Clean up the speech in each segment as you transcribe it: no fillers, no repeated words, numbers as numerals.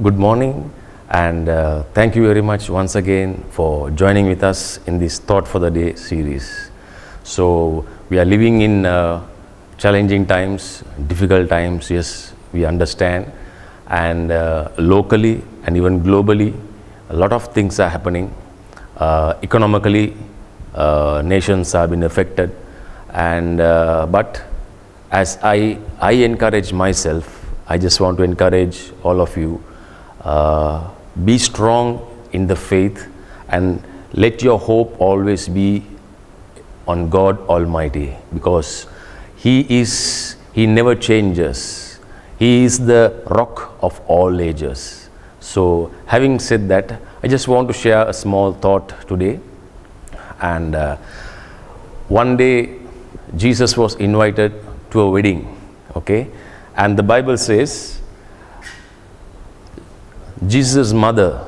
Good morning, and thank you very much once again for joining with us in this Thought for the Day series. So, we are living in challenging times, difficult times, yes, we understand, and locally and even globally, a lot of things are happening. Economically, nations have been affected, and but as I encourage myself, I just want to encourage all of you. Be strong in the faith and let your hope always be on God Almighty, because He never changes. He is the rock of all ages. So, having said that, I just want to share a small thought today. And one day, Jesus was invited to a wedding, okay, and the Bible says Jesus' mother,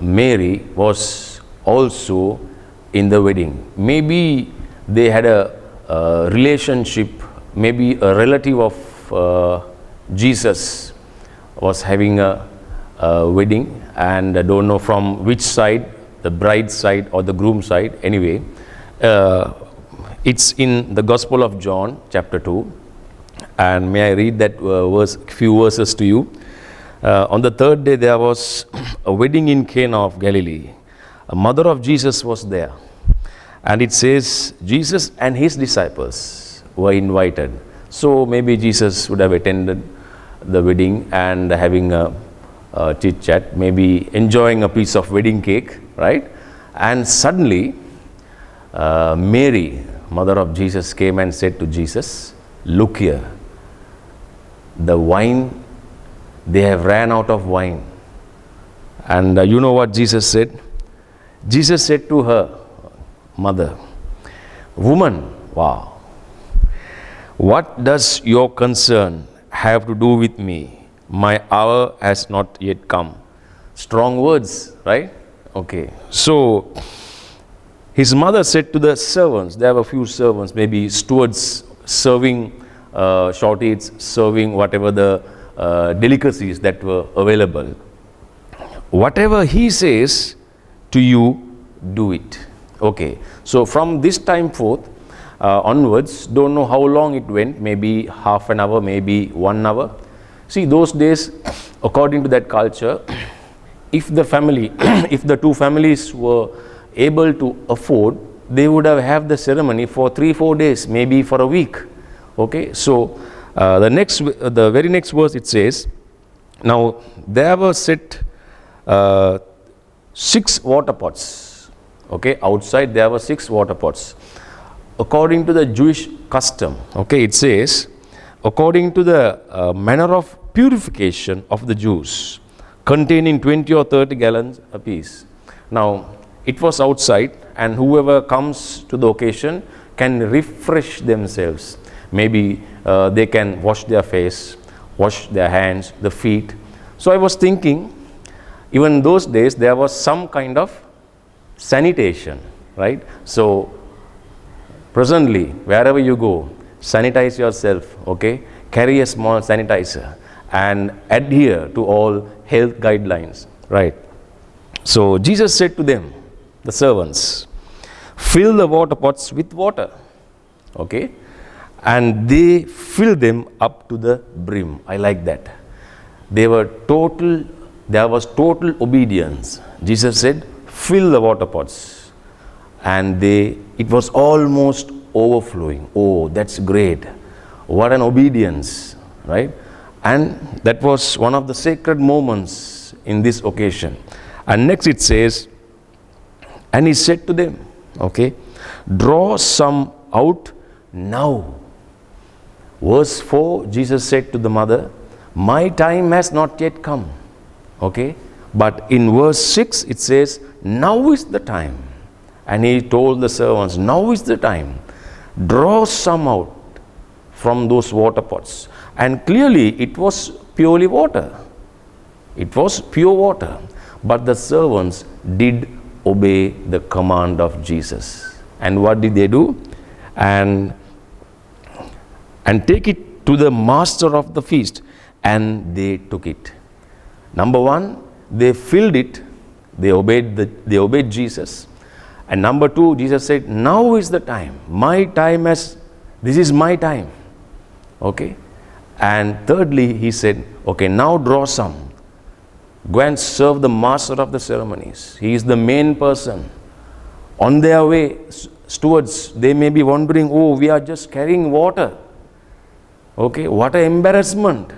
Mary, was also in the wedding. Maybe they had a relationship, maybe a relative of Jesus was having a wedding, and I don't know from which side, the bride side or the groom side. Anyway, it's in the Gospel of John, chapter 2, and may I read that few verses to you. On the third day, there was a wedding in Cana of Galilee. A mother of Jesus was there. And it says, Jesus and his disciples were invited. So maybe Jesus would have attended the wedding and having a chit chat, maybe enjoying a piece of wedding cake, right? And suddenly, Mary, mother of Jesus, came and said to Jesus, "Look here, the wine, they have ran out of wine." And you know what Jesus said? Jesus said to her mother, "Woman, wow, what does your concern have to do with me? My hour has not yet come." Strong words, right? Okay. So, his mother said to the servants, there were a few servants, maybe stewards serving short eats, serving whatever the delicacies that were available. Whatever he says to you, do it. Okay. So from this time forth onwards, don't know how long it went, maybe half an hour, maybe 1 hour. See, those days, according to that culture, if the family, if the two families were able to afford, they would have the ceremony for 3-4 days, maybe for a week. Okay. So the very next verse, it says, now there were set 6 water pots. Okay, outside there were 6 water pots. According to the Jewish custom, okay, it says, according to the manner of purification of the Jews, containing 20 or 30 gallons apiece. Now, it was outside, and whoever comes to the occasion can refresh themselves. Maybe they can wash their face, wash their hands, the feet. So I was thinking, even those days there was some kind of sanitation, right? So presently, wherever you go, sanitize yourself, okay? Carry a small sanitizer and adhere to all health guidelines, right? So Jesus said to them, the servants, fill the water pots with water, okay? And they filled them up to the brim. I like that. There was total obedience. Jesus said, fill the water pots. And it was almost overflowing. Oh, that's great. What an obedience, right? And that was one of the sacred moments in this occasion. And next it says, and he said to them, okay, draw some out now. Verse 4, Jesus said to the mother, my time has not yet come. Okay. But in verse 6, it says, now is the time. And he told the servants, now is the time. Draw some out from those water pots. And clearly, it was purely water. It was pure water. But the servants did obey the command of Jesus. And what did they do? And take it to the master of the feast, and they took it. Number one, they filled it, they obeyed Jesus. And number two, Jesus said, now is the time. This is my time. Okay. And thirdly, he said, okay, now draw some. Go and serve the master of the ceremonies. He is the main person. On their way, stewards, they may be wondering, oh, we are just carrying water. Okay, what an embarrassment.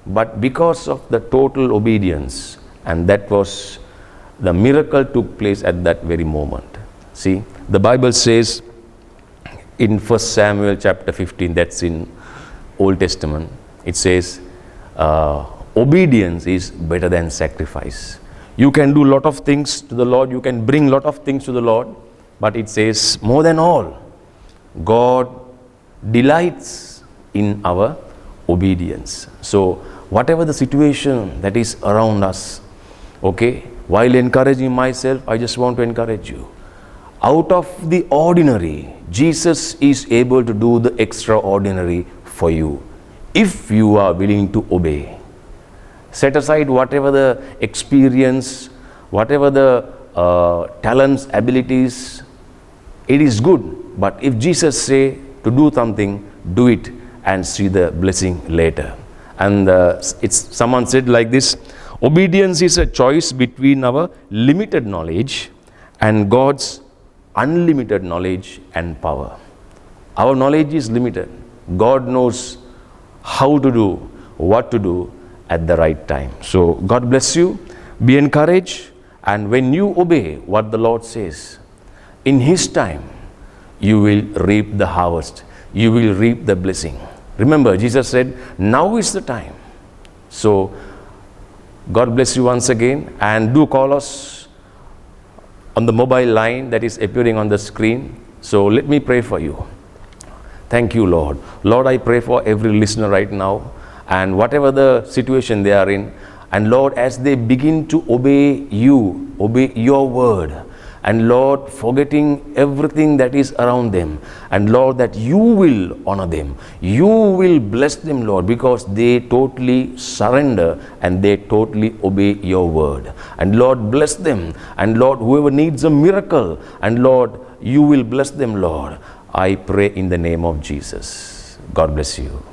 But because of the total obedience, and that was the miracle took place at that very moment. See, the Bible says in 1 Samuel chapter 15, that's in Old Testament, it says, obedience is better than sacrifice. You can do a lot of things to the Lord, you can bring a lot of things to the Lord, but it says, more than all, God delights in our obedience. So, whatever the situation that is around us, okay, while encouraging myself, I just want to encourage you. Out of the ordinary, Jesus is able to do the extraordinary for you, if you are willing to obey. Set aside whatever the experience, whatever the talents, abilities, it is good. But if Jesus say to do something, do it and see the blessing later. And someone said like this, obedience is a choice between our limited knowledge and God's unlimited knowledge and power. Our knowledge is limited. God knows how to do, what to do at the right time. So God bless you. Be encouraged. And when you obey what the Lord says, in His time, you will reap the harvest. You will reap the blessing. Remember, Jesus said, now is the time. So, God bless you once again, and do call us on the mobile line that is appearing on the screen. So, let me pray for you. Thank you, Lord. Lord, I pray for every listener right now, and whatever the situation they are in, and Lord, as they begin to obey you, obey your word, and Lord, forgetting everything that is around them, and Lord, that you will honor them, you will bless them, Lord, because they totally surrender and they totally obey your word. And Lord, bless them, and Lord, whoever needs a miracle, and Lord, you will bless them, Lord. I pray in the name of Jesus. God bless you.